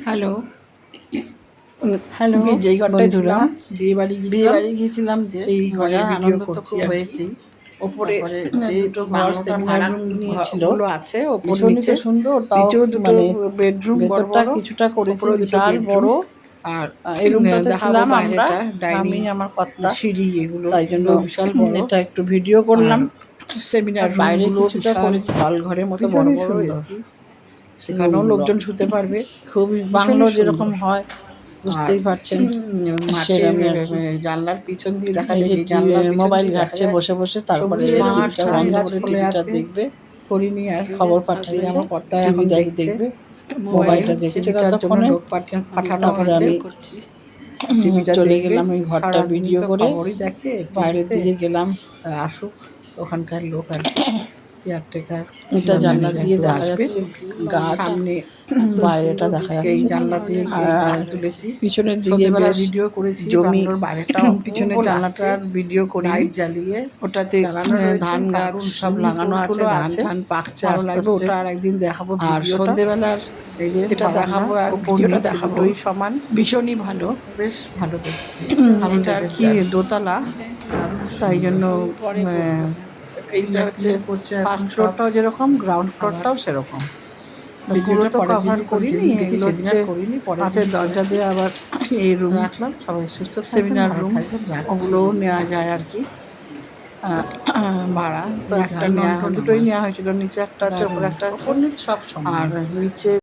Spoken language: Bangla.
হ্যালো হ্যালো যেই ঘরটায় বন্ধুরা, ছিলাম, বিয়ে বাড়ি গিয়েছিলাম যে সেই ঘরে মজা ভিডিও আনন্দ তো করছি খুব আর কি। হয়েছি। ওপরে তারপরে যে দুটো ঘর বাংলোটা সেমিনার ভাড়া রুম নিয়েছিল, গুলো আছে ওপর ভীষণই নিচে, তো সুন্দর। তাও নিচেও দুটো মানে বেডরুম বড় ভেতরটা বড়, কিছুটা করেছে ওপরেও দুটো বিশাল বেডরুম। বড়। আর এই রুমটাতে দেখাবো ছিলাম আমরা, বাইরেটা, ডাইনিং, আমি আমার কর্তা, সিঁড়ি, এগুলো তাই জন্য বিশাল বড়। এটা একটু ভিডিও আর করলাম। সেমিনার আর বাইরে রুমগুলো কিছুটা বিশাল করেছে হল ঘরের মতো বড় ভীষণই বড় সুন্দর এসি, সেখানেও রুমগুলো, লোকজন শুতে পারবে, খুবই বাংলো ভীষণই যেরকম সুন্দর। হয় আর বুঝতেই পারছেন মাঠের সেরকমই আর কি। জানলার পিছন দিয়ে দেখা এই যায়, যে যে জানলার পিছন মোবাইল দিয়ে দেখা ঘাটছে যায় বসে বসে, তারপরে সবুজ মাঠ, টিভিটা ধান বন্ধ গাছ করে ফলে টিভিটা আছে, দেখবে। হরিণী আর খবর এই যে পাঠিয়েছে, আমার কর্তা এখন টিভিটা দেখছে, দেখবে, মোবাইল মোবাইলটা দেখছে টিভিটার জন্য ততক্ষণে। লোক পাঠানো তারপরে হয়েছে, আমি টিভিটা চলে দেখবে। গেলাম ওই ঘরটা সারাদিন ভিডিও তো করে, খবরই দেখে বাইরের টিভিতে। দিকে গেলাম। আসুক ওখানকার লোক আর কি, কেয়ারটেকার এটা জানলা দিয়ে ম্যানেজার দেখা আসবে। যাচ্ছে গাছ, সামনে বাইরেটা দেখা এই যাচ্ছে। জানলা দিয়ে আর গাছ তুলেছি, পিছনের দিকে সন্ধ্যেবেলা বেশ ভিডিও করেছি। জমি, বাংলোর বাইরেটা পিছনের জানলাটার ভিডিও করি, লাইট জ্বালিয়ে ওটাতে জ্বালানো রয়েছে, ধান গাছ দারুণ সব সুইমিং লাগানো আছে, পুলগুলো ধান আছে, ধান পাকছে ভালো আস্তে লাগবে। আস্তে। ওটা আর একদিন দেখাবো আর ভিডিওটা। সন্ধেবেলার এই যে এটা বারান্দা, দেখাবো, আর ওপর ভিডিওটা নিচে দেখাবো, দুটোই সমান, ভীষণই ভালো। বেশ ভালো দেখতে, ভালো এটা আর কি লেগেছে আর কি। দোতলা, দারুণ তাই সুন্দর। জন্য এইটা হচ্ছে ইয়ে করছে এখন ফার্স্ট সব, ফ্লোরটাও যেরকম, গ্রাউন্ড আবার ফ্লোরটাও সেরকম। পুরো ভিডিওটা তো পরের কভার দিনই করি, করিনি, যেদিন গেছি এগুলো সেদিন হচ্ছে আর করিনি, পরের কাঁচের দিন দরজা করেছি। দিয়ে আবার এই রুম, রাখলাম, সবাই সুস্থ থাকবেন, সেমিনার ভালো রুম, থাকবেন, রাখছি। ওগুলোও নেওয়া যায় আর কি ভাড়া। তো এই একটা ধান নেওয়া, লণ্ঠন দুটোই আমার নেওয়া হয়েছিল, নিচে একটা আছে, ওপরে দারুণ, একটা আছে। ওপর নিচ সব সমান। আর নিচে